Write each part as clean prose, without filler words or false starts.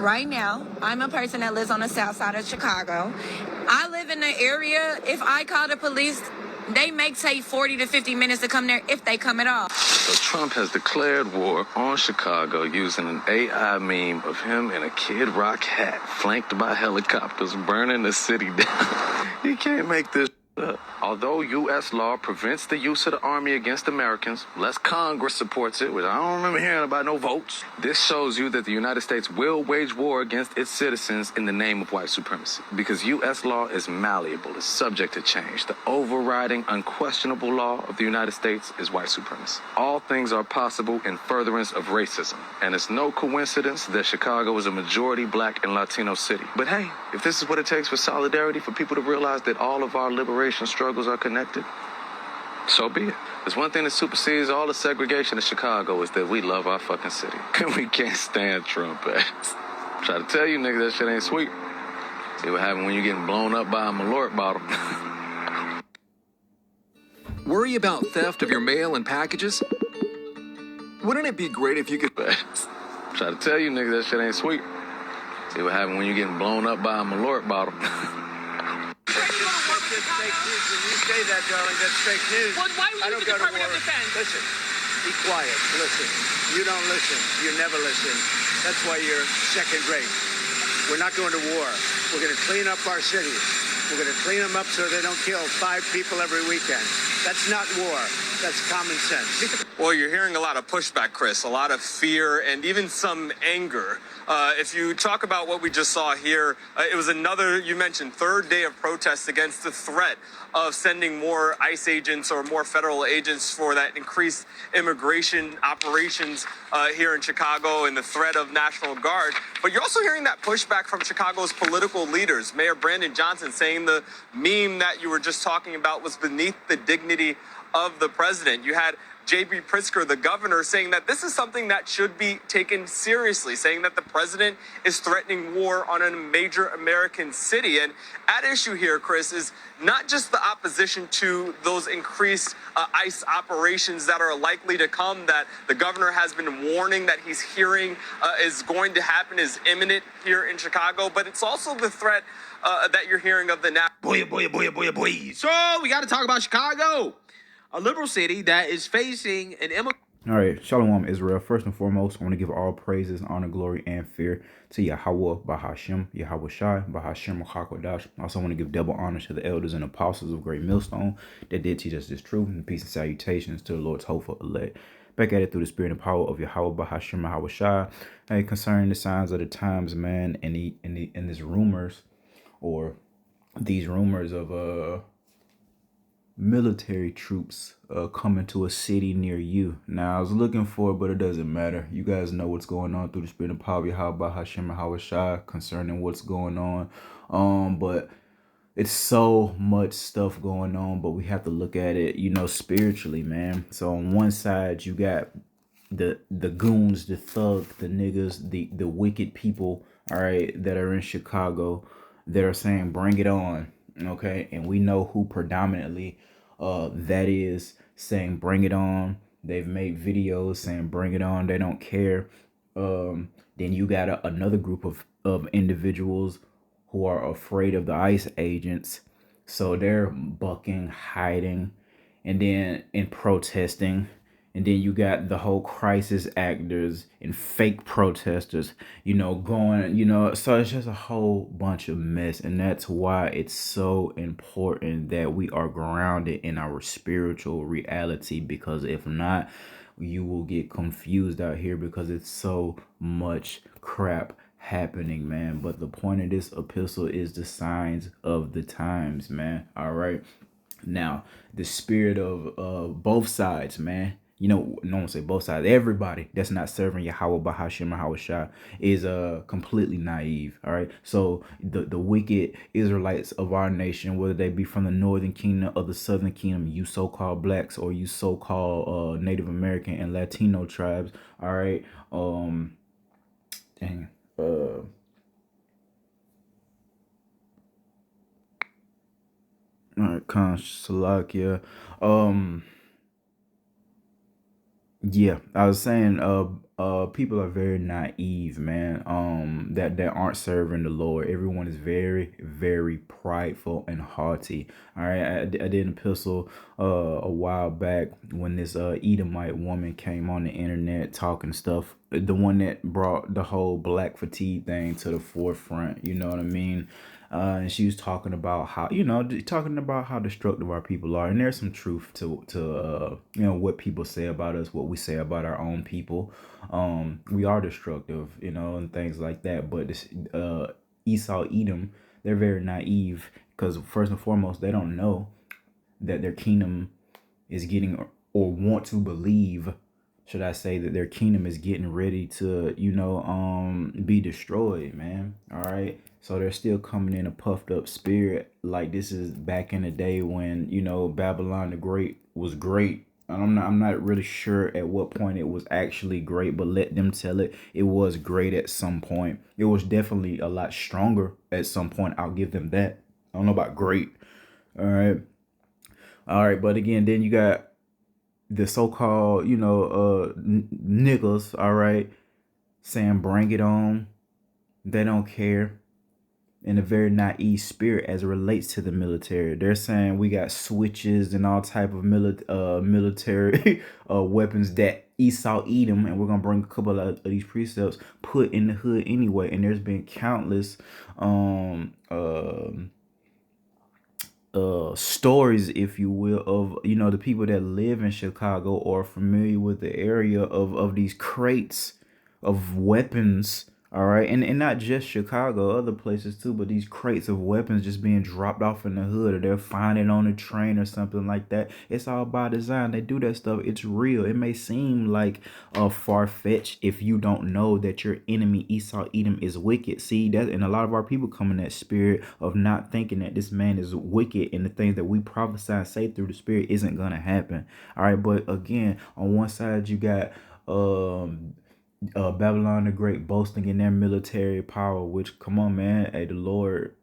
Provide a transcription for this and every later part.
right now. I'm a person that lives on the south side of Chicago. I live in the area. If I call the police, they may take 40 to 50 minutes to come there if they come at all. So Trump has declared war on Chicago using an AI meme of him in a Kid Rock hat, flanked by helicopters, burning the city down. You can't make this up. Although U.S. law prevents the use of the army against Americans, unless Congress supports it, which I don't remember hearing about no votes, this shows you that the United States will wage war against its citizens in the name of white supremacy. Because U.S. law is malleable, it's subject to change. The overriding, unquestionable law of the United States is white supremacy. All things are possible in furtherance of racism. And it's no coincidence that Chicago is a majority black and Latino city. But hey, if this is what it takes for solidarity, for people to realize that all of our liberation struggles are connected, so be it. There's one thing that supersedes all the segregation of Chicago is that we love our fucking city. And we can't stand Trump ass. Try to tell you niggas that shit ain't sweet. See what happens when you're getting blown up by a Malort bottle. Worry about theft of your mail and packages? Wouldn't it be great if you could... Try to tell you niggas that shit ain't sweet. See what happens when you're getting blown up by a Malort bottle. That's fake news. When you say that, darling, that's fake news. Well, why would the Department of Defense? Listen, be quiet. Listen. You don't listen. You never listen. That's why you're second rate. We're not going to war. We're going to clean up our cities. We're going to clean them up so they don't kill 5 people every weekend. That's not war. That's common sense. Well, you're hearing a lot of pushback, Chris, a lot of fear and even some anger. If you talk about what we just saw here, it was another, you mentioned, third day of protests against the threat of sending more ICE agents or more federal agents for that increased immigration operations here in Chicago and the threat of National Guard. But you're also hearing that pushback from Chicago's political leaders. Mayor Brandon Johnson saying the meme that you were just talking about was beneath the dignity of the president. You had J.B. Pritzker, the governor, saying that this is something that should be taken seriously, saying that the president is threatening war on a major American city. And at issue here, Chris, is not just the opposition to those increased ICE operations that are likely to come, that the governor has been warning that he's hearing is going to happen, is imminent here in Chicago, but it's also the threat that you're hearing of the Boy. So we got to talk about Chicago, a liberal city that is facing an All right, Shalom Israel. First and foremost, I want to give all praises, honor, glory, and fear to Yahweh Bahashem, Yahweh Shai, Bahashem HaKodash. I also want to give double honor to the elders and apostles of Great Millstone that did teach us this truth, and peace and salutations to the Lord's hopeful elect. Back at it through the spirit and power of Yahweh Bahashem, Yahweh Shai. Hey, concerning the signs of the times, man, and these rumors, or these rumors of military troops coming to a city near you. Now, I was looking for it, but it doesn't matter. You guys know what's going on through the spirit and power of Yahweh Hashem and Hawashai concerning what's going on. But it's so much stuff going on, but we have to look at it, spiritually, man. So on one side, you got the goons, the thug, the niggas, the wicked people, all right, that are in Chicago that are saying, bring it on. Okay, and we know who predominantly that is saying bring it on. They've made videos saying bring it on. They don't care. Then you got another group of individuals who are afraid of the ICE agents, so they're bucking, hiding, and then protesting. And then you got the whole crisis actors and fake protesters, going, so it's just a whole bunch of mess. And that's why it's so important that we are grounded in our spiritual reality, because if not, you will get confused out here because it's so much crap happening, man. But the point of this epistle is the signs of the times, man. All right. Now, the spirit of both sides, man. No one say both sides. Everybody that's not serving Yahweh Bahashem Yahweh Shai is completely naive. All right. So the wicked Israelites of our nation, whether they be from the northern kingdom or the southern kingdom, you so-called blacks or you so-called Native American and Latino tribes. All right. All right, Salakia. Yeah, I was saying, people are very naive, man. That aren't serving the Lord. Everyone is very, very prideful and haughty. All right, I did an epistle a while back when this Edomite woman came on the internet talking stuff. The one that brought the whole black fatigue thing to the forefront. You know what I mean? And she was talking about how, talking about how destructive our people are, and there's some truth to what people say about us, what we say about our own people. We are destructive, and things like that. But this Esau, Edom, they're very naive because first and foremost, they don't know that their kingdom is getting, or want to believe, should I say, that their kingdom is getting ready to, be destroyed, man. All right. So they're still coming in a puffed up spirit. Like this is back in the day when, Babylon the Great was great. I'm not really sure at what point it was actually great, but let them tell it. It was great at some point. It was definitely a lot stronger at some point. I'll give them that. I don't know about great. All right. All right. But again, then you got the so-called, niggas, all right, saying bring it on. They don't care. In a very naive spirit as it relates to the military. They're saying we got switches and all type of military weapons that Esau Edom, and we're gonna bring a couple of these precepts, put in the hood anyway. And there's been countless stories, if you will, of the people that live in Chicago or are familiar with the area of these crates of weapons. All right, and not just Chicago, other places too, but these crates of weapons just being dropped off in the hood, or they're finding on a train or something like that. It's all by design. They do that stuff. It's real. It may seem like far-fetched if you don't know that your enemy Esau Edom is wicked. See that, and a lot of our people come in that spirit of not thinking that this man is wicked, and the things that we prophesy and say through the spirit isn't gonna happen. All right, but again, on one side you got Babylon the Great boasting in their military power, which, come on, man, hey, the Lord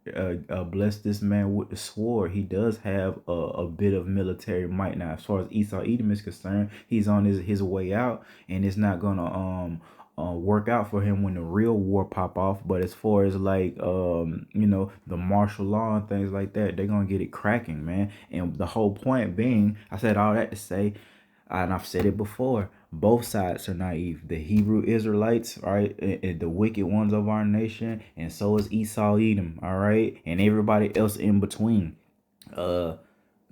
bless this man with the sword. He does have a bit of military might. Now, as far as Esau Edom is concerned, he's on his way out, and it's not gonna work out for him when the real war pop off. But as far as like the martial law and things like that, they're gonna get it cracking, man. And the whole point being, I said all that to say, and I've said it before, both sides are naive. The Hebrew Israelites, all right, and the wicked ones of our nation, and so is Esau Edom, all right, and everybody else in between. Because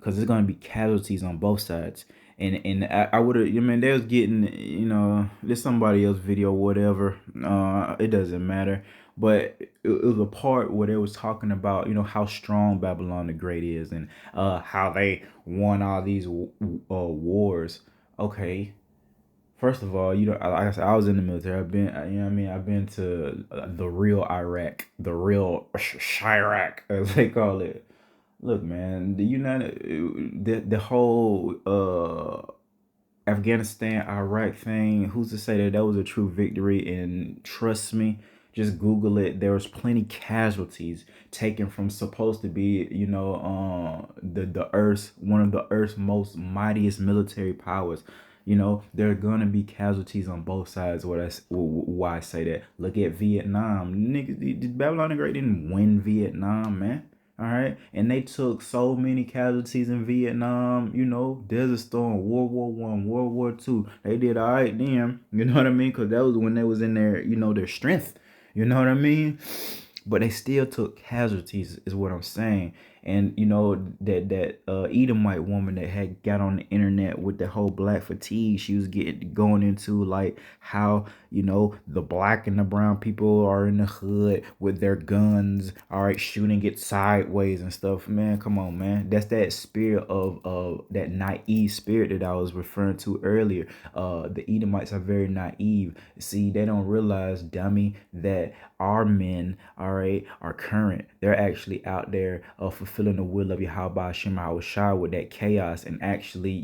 there's gonna be casualties on both sides. And I would have, they was getting, there's somebody else video, whatever. It doesn't matter. But it was a part where they was talking about, how strong Babylon the Great is, and how they won all these wars. Okay, first of all, like I said, I was in the military. I've been, I've been to the real Iraq, the real Chirac, as they call it. Look, man, the whole Afghanistan, Iraq thing, who's to say that was a true victory? And trust me, just Google it. There was plenty casualties taken from supposed to be, the Earth's, one of the Earth's most mightiest military powers. There are gonna be casualties on both sides. Why I say that? Look at Vietnam. Niggas, Babylon the Great didn't win Vietnam, man. All right, and they took so many casualties in Vietnam. Desert Storm, World War I, World War II. They did all right then. You know what I mean? Because that was when they was in their strength. You know what I mean? But they still took casualties, is what I'm saying. And that Edomite woman that had got on the internet with the whole black fatigue, she was going into like how the black and the brown people are in the hood with their guns, all right, shooting it sideways and stuff. Man, come on, man. That's that spirit of that naive spirit that I was referring to earlier. The Edomites are very naive. See, they don't realize, dummy, that our men, all right, are current. They're actually out there fulfilling the will of Yahweh Hashem Shai with that chaos, and actually,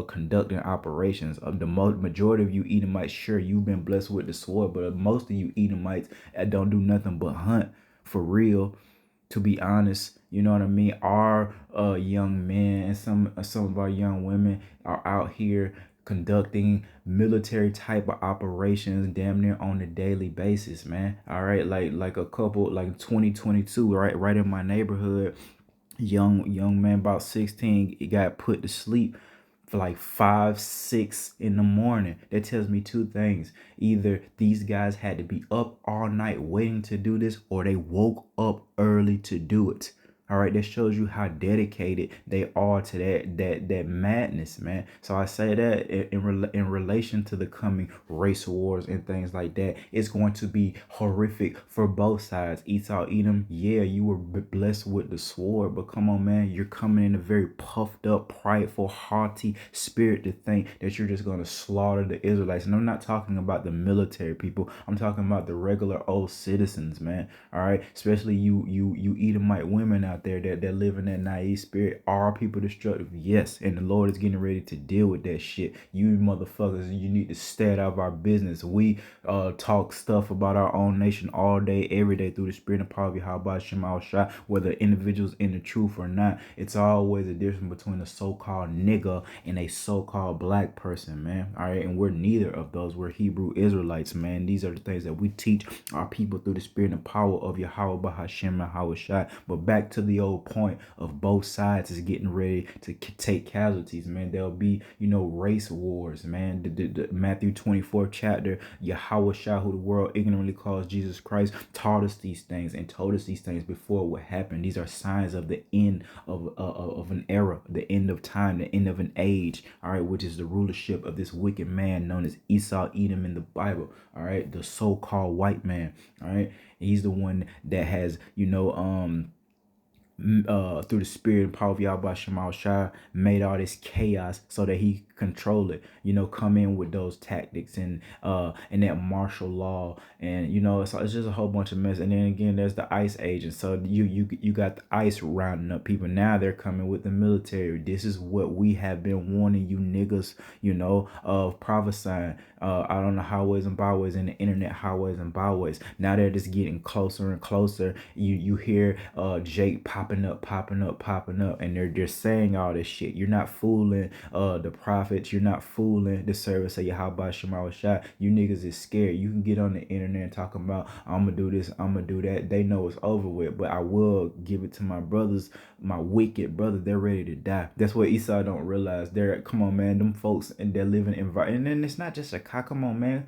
conducting operations. The majority of you Edomites, sure, you've been blessed with the sword, but most of you Edomites don't do nothing but hunt, for real. To be honest, you know what I mean? Our young men and some of our young women are out here conducting military type of operations damn near on a daily basis, man. All right, like a couple, like 2022, right in my neighborhood, young man about 16, he got put to sleep for like 5, 6 in the morning. That tells me two things: either these guys had to be up all night waiting to do this, or they woke up early to do it. All right, that shows you how dedicated they are to that madness, man. So I say that in relation to the coming race wars and things like that, it's going to be horrific for both sides. Esau, Edom, yeah, you were blessed with the sword, but come on, man, you're coming in a very puffed up, prideful, haughty spirit to think that you're just going to slaughter the Israelites. And I'm not talking about the military people. I'm talking about the regular old citizens, man. All right, especially you Edomite women out there that live in that naive spirit. Are people destructive? Yes, and the Lord is getting ready to deal with that shit. You motherfuckers, you need to stay out of our business. We talk stuff about our own nation all day, every day through the spirit and power of Yahweh Shema Shai, whether individuals in the truth or not. It's always a difference between a so-called nigga and a so-called black person, man. All right, and we're neither of those. We're Hebrew Israelites, man. These are the things that we teach our people through the spirit and power of Yahweh Bahashem Yahweh Shai. But back to the old point of both sides is getting ready to take casualties, man. There'll be, race wars, man. The Matthew 24 chapter, Yahweh Shai, who the world ignorantly calls Jesus Christ, taught us these things and told us these things before what happened. These are signs of the end of an era, the end of time, the end of an age, all right, which is the rulership of this wicked man known as Esau, Edom in the Bible, all right, the so-called white man, all right. He's the one that has, through the spirit and power of Yahweh Shema Shai, made all this chaos so that he control it, come in with those tactics and that martial law, and it's just a whole bunch of mess. And then again, there's the ICE agents. So you got the ICE rounding up people. Now they're coming with the military. This is what we have been warning you niggas, of prophesying out on the highways and byways and the internet highways and byways. Now they're just getting closer and closer. You hear Jake popping up, and they're just saying all this shit. You're not fooling the prophets. You're not fooling the service of Yahweh Shema Shai. You niggas is scared. You can get on the internet and talk about, I'm gonna do this, I'm gonna do that. They know it's over with. But I will give it to my brothers, my wicked brothers. They're ready to die. That's what Esau don't realize. Come on, man, them folks, and they're living and then it's not just a come on, man.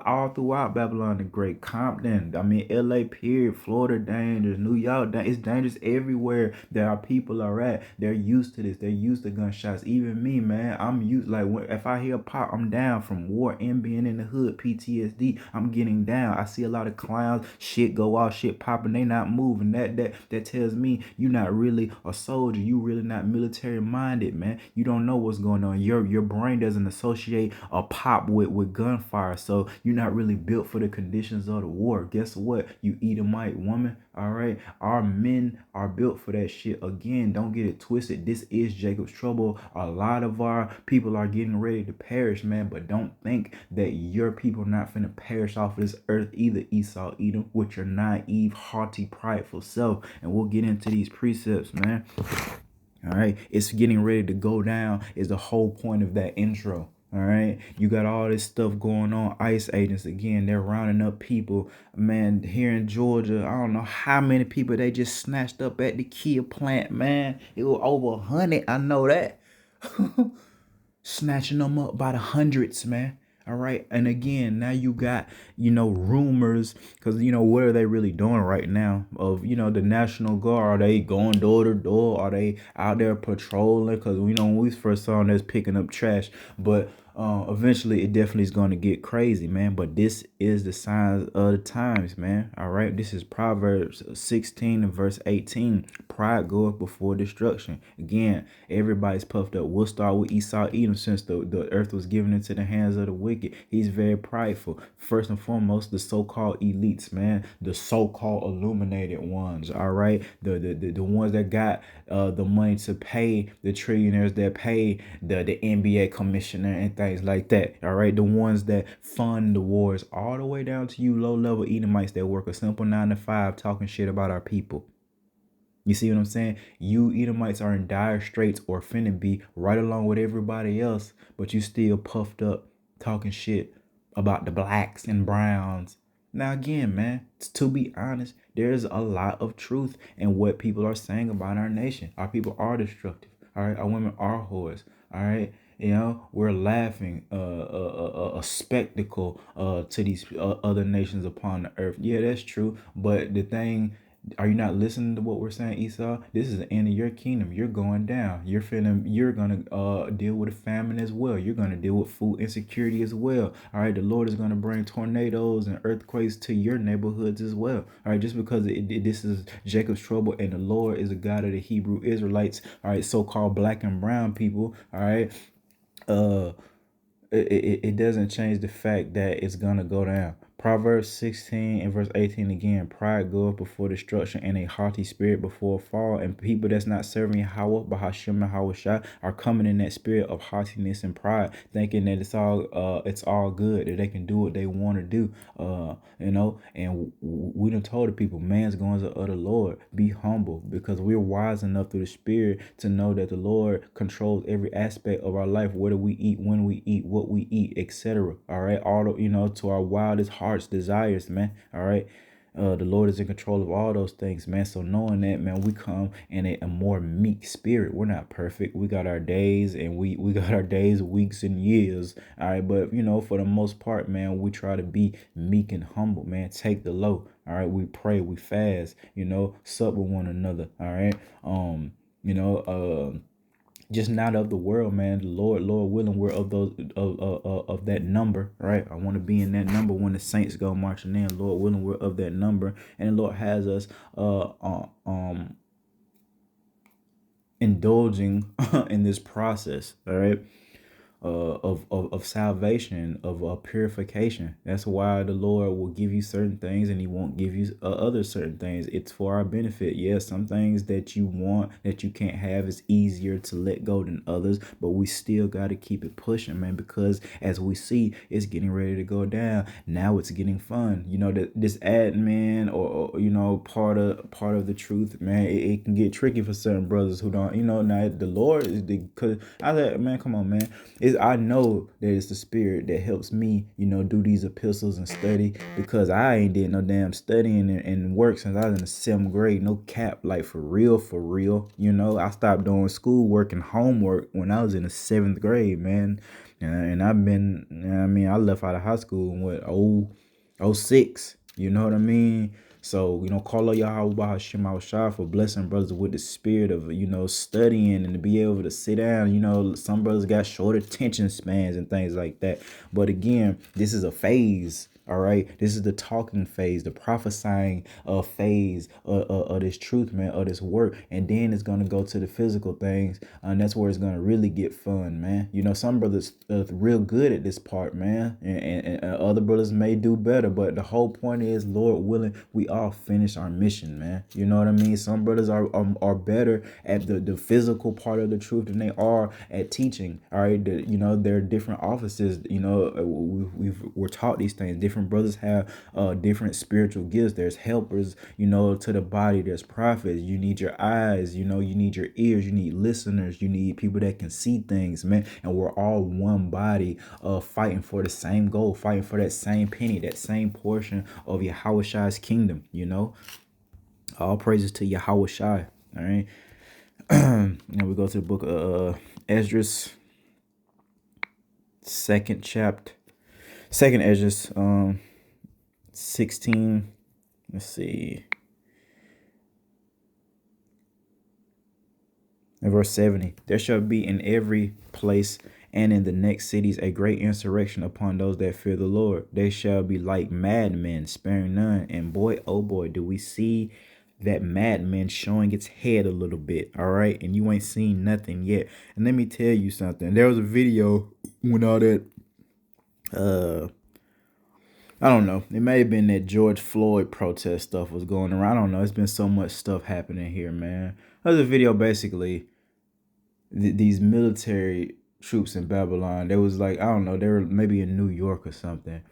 All throughout Babylon the Great, Compton, LA period, Florida dangerous, New York it's dangerous everywhere that our people are at. They're used to this. They're used to gunshots. Even me, man, I'm used. Like, if I hear pop, I'm down. From war and being in the hood, PTSD, I'm getting down. I see a lot of clowns, shit go off, shit popping, they not moving. That tells me you're not really a soldier. You really not military minded, man. You don't know what's going on. Your brain doesn't associate a pop with gunfire, so you're not really built for the conditions of the war. Guess what, you Edomite woman? All right, our men are built for that shit. Again, don't get it twisted. This is Jacob's trouble. A lot of our people are getting ready to perish, man. But don't think that your people not finna perish off of this earth either, Esau, Edom, with your naive, haughty, prideful self. And we'll get into these precepts, man. All right, it's getting ready to go down is the whole point of that intro. All right, you got all this stuff going on. ICE agents, again, they're rounding up people, man. Here in Georgia, I don't know how many people they just snatched up at the Kia plant, man. It was over 100, I know that. Snatching them up by the hundreds, man. All right. And again, now you got, rumors, because, what are they really doing right now of, the National Guard? Are they going door to door? Are they out there patrolling? Because, when we first saw them, they was picking up trash. But eventually it definitely is going to get crazy, man. But this is the signs of the times, man. All right. This is Proverbs 16 and verse 18. Pride goeth before destruction. Again, everybody's puffed up. We'll start with Esau, Edom, since the earth was given into the hands of the wicked. He's very prideful. First and foremost, the so-called elites, man. The so-called illuminated ones. All right. The ones that got the money to pay the trillionaires, that pay the NBA commissioner and things like that. All right. The ones that fund the wars, all the way down to you low-level Edomites that work a simple 9 to 5 talking shit about our people. You see what I'm saying? You Edomites are in dire straits or finna be right along with everybody else, but you still puffed up talking shit about the blacks and browns. Now again, man, to be honest, there's a lot of truth in what people are saying about our nation. Our people are destructive. All right, our women are whores. All right, you know, we're laughing a spectacle to these other nations upon the earth. Yeah, that's true. But the thing, are you not listening to what we're saying, Esau? This is the end of your kingdom. You're going down. You're gonna deal with a famine as well. You're gonna deal with food insecurity as well. All right, the Lord is gonna bring tornadoes and earthquakes to your neighborhoods as well. All right, just because this is Jacob's trouble and the Lord is a God of the Hebrew Israelites. All right, so-called black and brown people. All right, uh it doesn't change the fact that it's gonna go down. Proverbs 16 and verse 18 again, pride goeth before destruction and a haughty spirit before a fall. And people that's not serving Yahweh, but Hashem and Hawashai are coming in that spirit of haughtiness and pride, thinking that it's all good, that they can do what they want to do. You know, and we done told the people, man's going to the Lord. Be humble, because we're wise enough through the spirit to know that the Lord controls every aspect of our life. What do we eat, when we eat, what we eat, etc. All right, all the, you know, to our wildest heart's desires, man. All right. The Lord is in control of all those things, man. So knowing that, man, we come in a more meek spirit. We're not perfect. We got our days, and we got our days, weeks, and years. All right, but you know, for the most part, man, we try to be meek and humble, man. Take the low. All right, we pray, we fast. You know, sup with one another. All right, you know, just not of the world, man. The Lord willing, we're of those of that number, right? I want to be in that number when the saints go marching in. Lord willing, we're of that number, and the Lord has us indulging in this process, all right, of salvation, of purification. That's why the Lord will give you certain things and he won't give you other certain things. It's for our benefit. Yes, some things that you want that you can't have is easier to let go than others, but we still got to keep it pushing, man, because as we see, it's getting ready to go down. Now it's getting fun. You know, that this admin or you know, part of the truth, man, it can get tricky for certain brothers who don't, you know. Now the Lord is because I said, man, come on, man. I know that it's the spirit that helps me, you know, do these epistles and study, because I ain't did no damn studying and work since I was in the 7th grade. No cap, like for real. You know, I stopped doing schoolwork and homework when I was in the 7th grade, man. And I've been, I mean, I left out of high school in what, 06. You know what I mean? So, you know, call out Yahweh Hashem Hawashai for blessing brothers with the spirit of, you know, studying and to be able to sit down. You know, some brothers got short attention spans and things like that. But again, this is a phase. All right, this is the talking phase, the prophesying phase of this truth, man, of this work, and then it's gonna go to the physical things, and that's where it's gonna really get fun, man. You know, some brothers are real good at this part, man, and other brothers may do better, but the whole point is, Lord willing, we all finish our mission, man. You know what I mean? Some brothers are better at the physical part of the truth than they are at teaching. All right, you know, there are different offices. You know, we're taught these things. Different brothers have different spiritual gifts. There's helpers, you know, to the body. There's prophets. You need your eyes, you know, you need your ears, you need listeners, you need people that can see things, man. And we're all one body, fighting for the same goal, fighting for that same penny, that same portion of Yahushai's kingdom, you know. All praises to Yahushai. All right. Now we go to the book of Esdras, second Esdras, 16. Let's see. In verse 70, there shall be in every place and in the next cities a great insurrection upon those that fear the Lord. They shall be like madmen, sparing none. And boy, oh boy, do we see that madman showing its head a little bit. All right, and you ain't seen nothing yet. And let me tell you something. There was a video when all that I don't know. It may have been that George Floyd protest stuff was going around. I don't know. It's been so much stuff happening here, man. There's a video basically. These military troops in Babylon. They was like, I don't know. They were maybe in New York or something,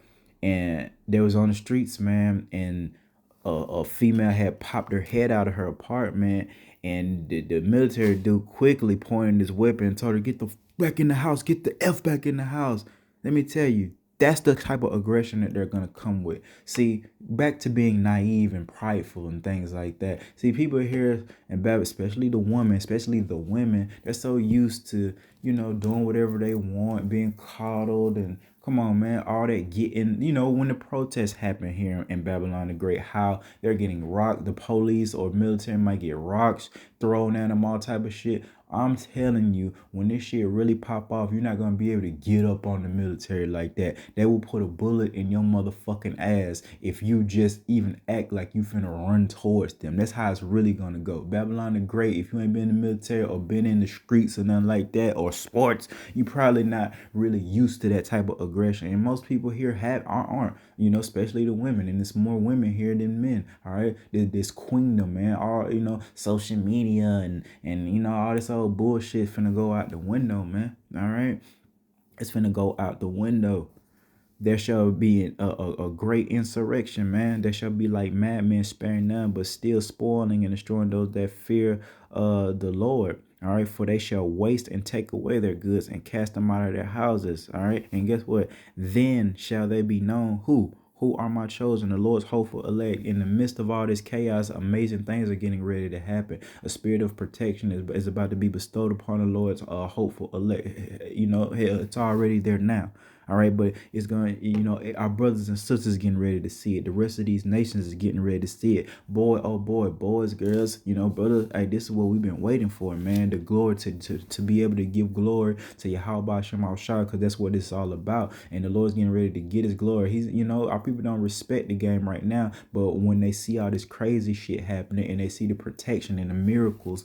and they was on the streets, man. And a female had popped her head out of her apartment, and the military dude quickly pointed his weapon and told her, "Get the back in the house, get the F back in the house." Let me tell you, that's the type of aggression that they're gonna come with. See, back to being naive and prideful and things like that. See, people here in Babylon, especially the women, they're so used to, doing whatever they want, being coddled, and come on, man, all that getting, when the protests happen here in Babylon the Great, how they're getting rocked, the police or military might get rocks thrown at them, all type of shit. I'm telling you, when this shit really pop off, you're not gonna be able to get up on the military like that. They will put a bullet in your motherfucking ass if you just even act like you finna run towards them. That's how it's really gonna go. Babylon the Great, if you ain't been in the military or been in the streets or nothing like that, or sports, you probably not really used to that type of aggression. And most people here aren't, especially the women. And it's more women here than men. All right. This queendom, man. All, social media and all this old bullshit finna go out the window, man. All right. It's finna go out the window. There shall be a great insurrection, man. There shall be like madmen sparing none, but still spoiling and destroying those that fear the Lord. All right, for they shall waste and take away their goods and cast them out of their houses. All right, and guess what? Then shall they be known who are my chosen, the Lord's hopeful elect. In the midst of all this chaos, amazing things are getting ready to happen. A spirit of protection is about to be bestowed upon the Lord's hopeful elect. It's already there now. All right, but it's going to, our brothers and sisters getting ready to see it. The rest of these nations is getting ready to see it. Boy, oh boy, boys, girls, brother, hey, this is what we've been waiting for, man. The glory to be able to give glory to Yahweh Shem Shah, because that's what it's all about. And the Lord's getting ready to get his glory. He's, our people don't respect the game right now, but when they see all this crazy shit happening and they see the protection and the miracles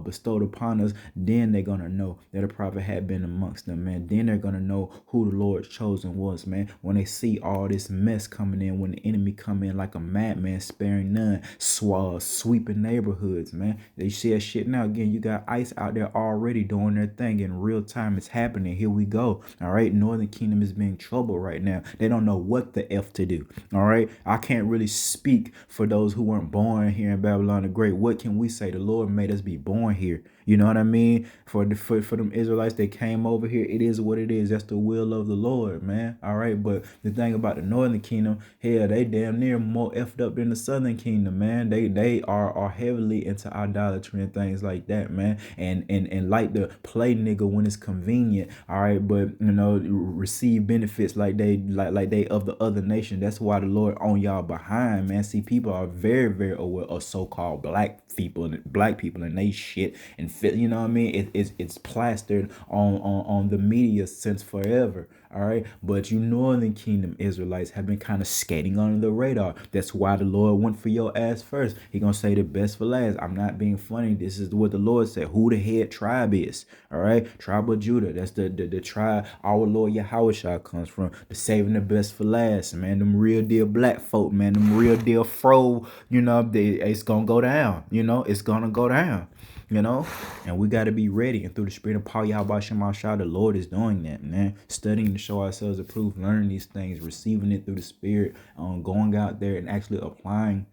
bestowed upon us, then they're going to know that a prophet had been amongst them, man. Then they're going to know who the Lord chosen was, man. When they see all this mess coming in, when the enemy come in like a madman, sparing none, sweeping neighborhoods, man. They see that shit now. Again, you got ICE out there already doing their thing in real time. It's happening. Here we go. All right. Northern Kingdom is being trouble right now. They don't know what the F to do. All right. I can't really speak for those who weren't born here in Babylon the Great. What can we say? The Lord made us be born here. You know what I mean? For them Israelites that came over here, it is what it is. That's the will of the Lord, man. All right. But the thing about the Northern Kingdom, hell, they damn near more effed up than the Southern Kingdom, man. They are heavily into idolatry and things like that, man. And like to play nigga when it's convenient. All right. But receive benefits like they of the other nation. That's why the Lord on y'all behind, man. See, people are very, very aware of so-called black people and they shit and fit, you know what I mean? It's plastered on the media since forever. All right, but you Northern Kingdom Israelites have been kind of skating under the radar. That's why the Lord went for your ass first. He gonna say the best for last. I'm not being funny. This is what the Lord said. Who the head tribe is? All right, tribe of Judah. That's the tribe our Lord Yahushua comes from. The saving the best for last, man. Them real deal black folk, man. Them real deal fro. It's gonna go down. It's gonna go down. And we got to be ready. And through the spirit of Paul Yahweh Shema Shah, the Lord is doing that, man. Studying to show ourselves approved, learning these things, receiving it through the spirit, going out there and actually applying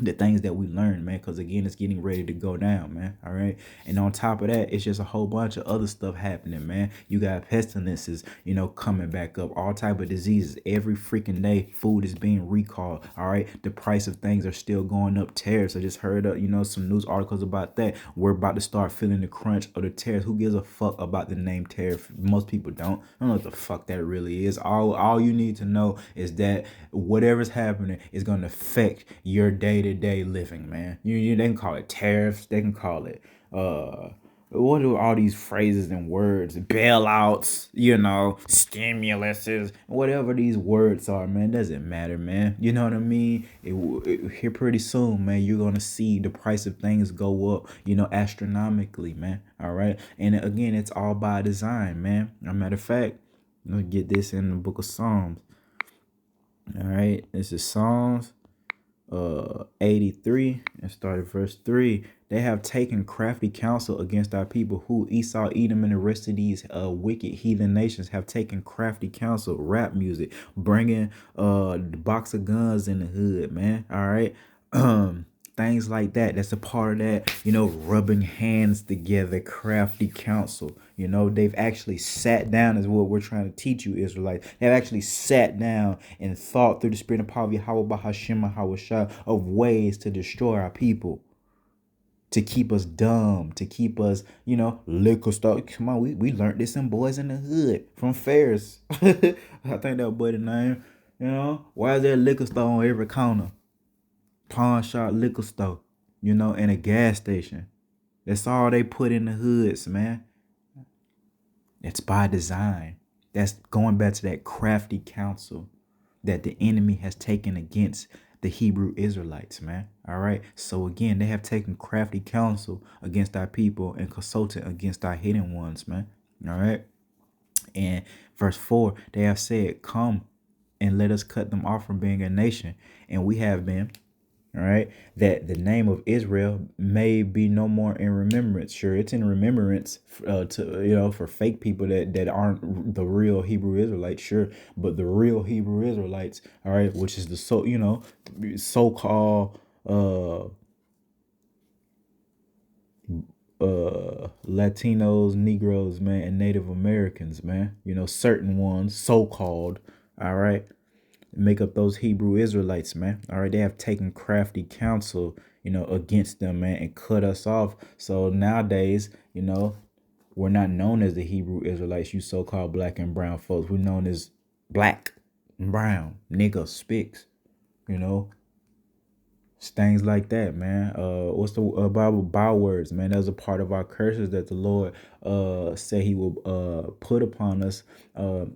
the things that we learned, man, because again, it's getting ready to go down, man. All right. And on top of that, it's just a whole bunch of other stuff happening, man. You got pestilences, coming back up, all type of diseases. Every freaking day, food is being recalled. All right. The price of things are still going up. Tariffs. I just heard some news articles about that. We're about to start feeling the crunch of the tariffs. Who gives a fuck about the name tariff? Most people don't. I don't know what the fuck that really is. All you need to know is that whatever's happening is going to affect your day-to-day living, man. They can call it tariffs. They can call it what are all these phrases and words? Bailouts, stimuluses, whatever these words are, man. Doesn't matter, man. You know what I mean? Here pretty soon, man, you're gonna see the price of things go up, astronomically, man. All right. And again, it's all by design, man. As a matter of fact, let's get this in the book of Psalms. All right, this is Psalms 83 and start at verse 3. They have taken crafty counsel against our people, who Esau, Edom, and the rest of these wicked heathen nations have taken crafty counsel. Rap music, bringing the box of guns in the hood, man. All right. Things like that. That's a part of that, you know, rubbing hands together, crafty counsel. You know, they've actually sat down, is what we're trying to teach you, Israelites. They've actually sat down and thought through the spirit and power of Yahweh Bahashim Hawashah of ways to destroy our people, to keep us dumb, to keep us, you know, liquor store. Come on, we learned this in Boys in the Hood from Ferris. I think that was the name. You know, why is there a liquor store on every corner? Pawn shop, liquor store, you know, and a gas station. That's all they put in the hoods, man. It's by design. That's going back to that crafty counsel that the enemy has taken against the Hebrew Israelites, man. All right. So again, they have taken crafty counsel against our people and consulted against our hidden ones, man. All right. And verse 4, they have said, come and let us cut them off from being a nation. And we have been. All right, that the name of Israel may be no more in remembrance. Sure, it's in remembrance to, you know, for fake people that aren't the real Hebrew Israelites. Sure, but the real Hebrew Israelites, all right, which is the so-called Latinos, Negroes, man, and Native Americans, man. You know, certain ones, so-called, all right, make up those Hebrew Israelites, man. All right, they have taken crafty counsel, you know, against them, man, and cut us off. So nowadays, you know, we're not known as the Hebrew Israelites, you so-called black and brown folks. We're known as black and brown, nigga, spics, you know. It's things like that, man. What's the Bible bywords, man? That's a part of our curses that the Lord said he will put upon us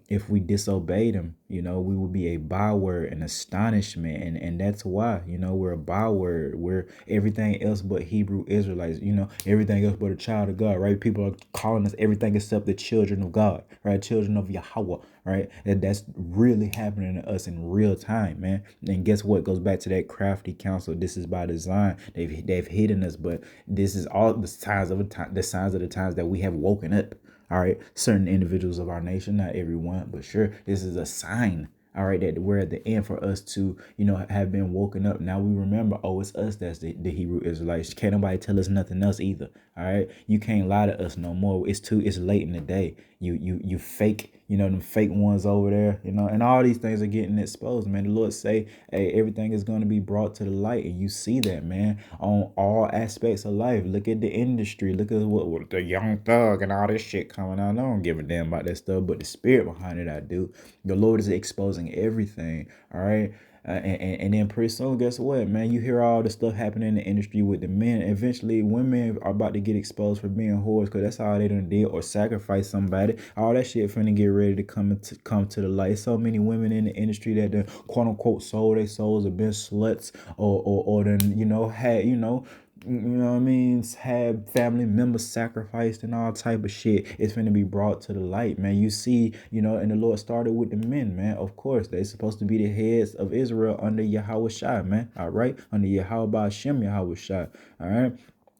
if we disobeyed him. You know, we will be a byword, an astonishment, and that's why, you know, we're a byword. We're everything else but Hebrew Israelites, you know, everything else but a child of God, right? People are calling us everything except the children of God, right? Children of Yahweh, right? And that's really happening to us in real time, man. And guess what? Goes back to that crafty counsel. This is by design. They've hidden us, but this is all the signs of the times that we have woken up. All right, certain individuals of our nation, not everyone, but sure, this is a sign. All right, that we're at the end for us to, you know, have been woken up. Now we remember, oh, it's us that's the Hebrew Israelites. Can't nobody tell us nothing else either. All right, you can't lie to us no more. It's late in the day. You fake, you know, them fake ones over there, you know, and all these things are getting exposed, man. The Lord say, hey, everything is going to be brought to the light, and you see that, man, on all aspects of life. Look at the industry. Look at what the Young Thug and all this shit coming out. I don't give a damn about that stuff, but the spirit behind it, I do. The Lord is exposing everything. All right. And then pretty soon, guess what, man? You hear all the stuff happening in the industry with the men. Eventually, women are about to get exposed for being whores because that's all they done did, or sacrifice somebody. All that shit finna get ready to come to the light. So many women in the industry that done quote unquote sold their souls, have been sluts, or then, you know, had, you know what I mean, have family members sacrificed and all type of shit. It's finna be brought to the light, man. You see, you know, and the Lord started with the men, man. Of course, they supposed to be the heads of Israel under Yahweh Shai, man. All right, under Yahweh Shem Yahweh Shai. All right.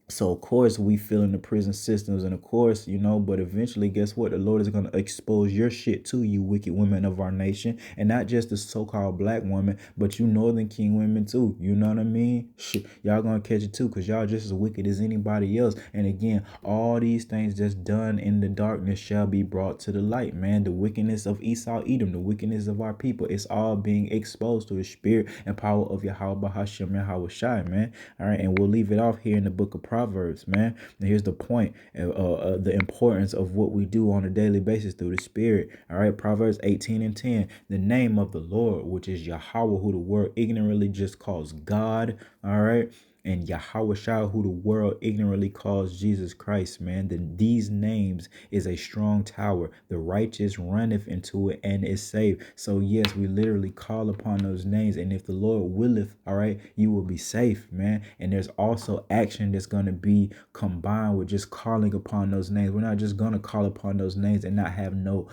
So of course we feel in the prison systems, and of course, you know, but eventually, guess what? The Lord is going to expose your shit to you, wicked women of our nation, and not just the so-called black women, but you Northern King women too. You know what I mean? Shit, y'all gonna catch it too, because y'all just as wicked as anybody else. And again, all these things just done in the darkness shall be brought to the light, man. The wickedness of Esau, Edom, the wickedness of our people, it's all being exposed to the spirit and power of Yahweh Hashem Yahweh Shai, man. All right, and we'll leave it off here in the book of Proverbs, man. And here's the point, the importance of what we do on a daily basis through the spirit. All right, Proverbs 18:10. The name of the Lord, which is Yahweh, who the world ignorantly just calls God. All right. And Yahweh Shai, who the world ignorantly calls Jesus Christ, man. These names is a strong tower. The righteous runneth into it and is saved. So yes, we literally call upon those names. And if the Lord willeth, all right, you will be safe, man. And there's also action that's going to be combined with just calling upon those names. We're not just going to call upon those names and not have no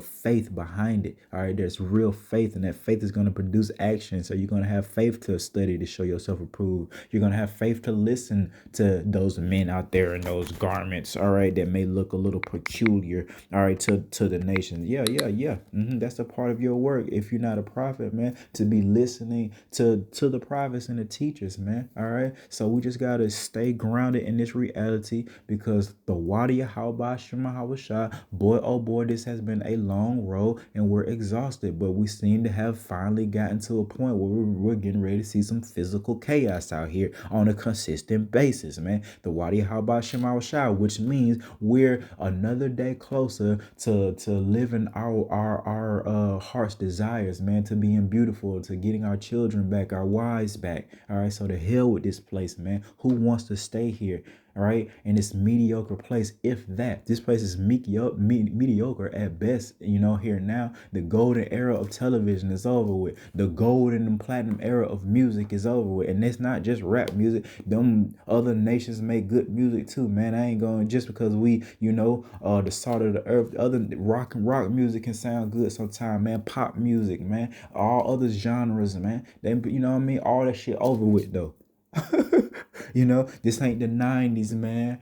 faith behind it. All right, there's real faith, and that faith is going to produce action. So you're going to have faith to study to show yourself approved. You're going to to have faith to listen to those men out there in those garments, all right, that may look a little peculiar, all right, to the nation. Yeah. That's a part of your work. If you're not a prophet, man, to be listening to the prophets and the teachers, man, all right. So we just got to stay grounded in this reality, because the Wadi Yahweh Shema Hawashai, boy, oh boy, this has been a long road and we're exhausted, but we seem to have finally gotten to a point where we're getting ready to see some physical chaos out here on a consistent basis, man. The Wadi Yahweh Shema Hawashai, which means we're another day closer to living our heart's desires, man, to being beautiful, to getting our children back, our wives back. All right, so the hell with this place, man. Who wants to stay here? All right, in this mediocre place, if that. This place is mediocre at best, you know, here now. The golden era of television is over with. The golden and platinum era of music is over with. And it's not just rap music. Them other nations make good music too, man. I ain't going just because we, you know, the salt of the earth. Other rock music can sound good sometimes, man. Pop music, man. All other genres, man. They, you know what I mean? All that shit over with, though. You know, this ain't the 90s, man.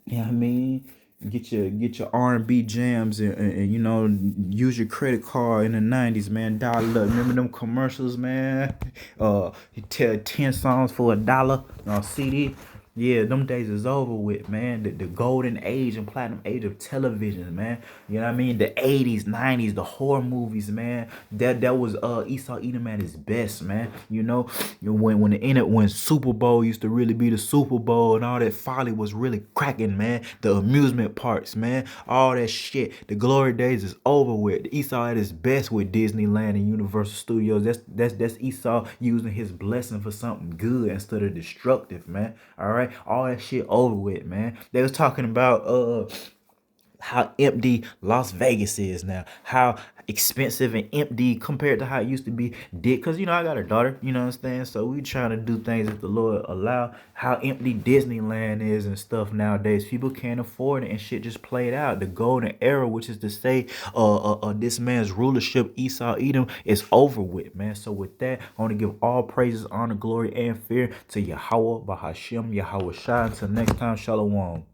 Yeah, I mean, get your R&B jams and you know, use your credit card in the 90s, man. Dial up. Remember them commercials, man? You tell 10 songs for $1 on CD. Yeah, them days is over with, man. The golden age and platinum age of television, man. You know what I mean? The 80s, 90s, the horror movies, man. That was Esau Edom at his best, man. You know, when Super Bowl used to really be the Super Bowl and all that folly was really cracking, man. The amusement parks, man. All that shit. The glory days is over with. Esau at his best with Disneyland and Universal Studios. That's Esau using his blessing for something good instead of destructive, man. All right. All that shit over with, man. They was talking about how empty Las Vegas is now, how expensive and empty compared to how it used to be. Because, you know, I got a daughter, you know what I'm saying? So we trying to do things that the Lord allow. How empty Disneyland is and stuff nowadays. People can't afford it and shit just played out. The golden era, which is to say this man's rulership, Esau Edom, is over with, man. So with that, I want to give all praises, honor, glory, and fear to Yahweh, Bahashem, Yahweh Shai. Until next time, Shalom.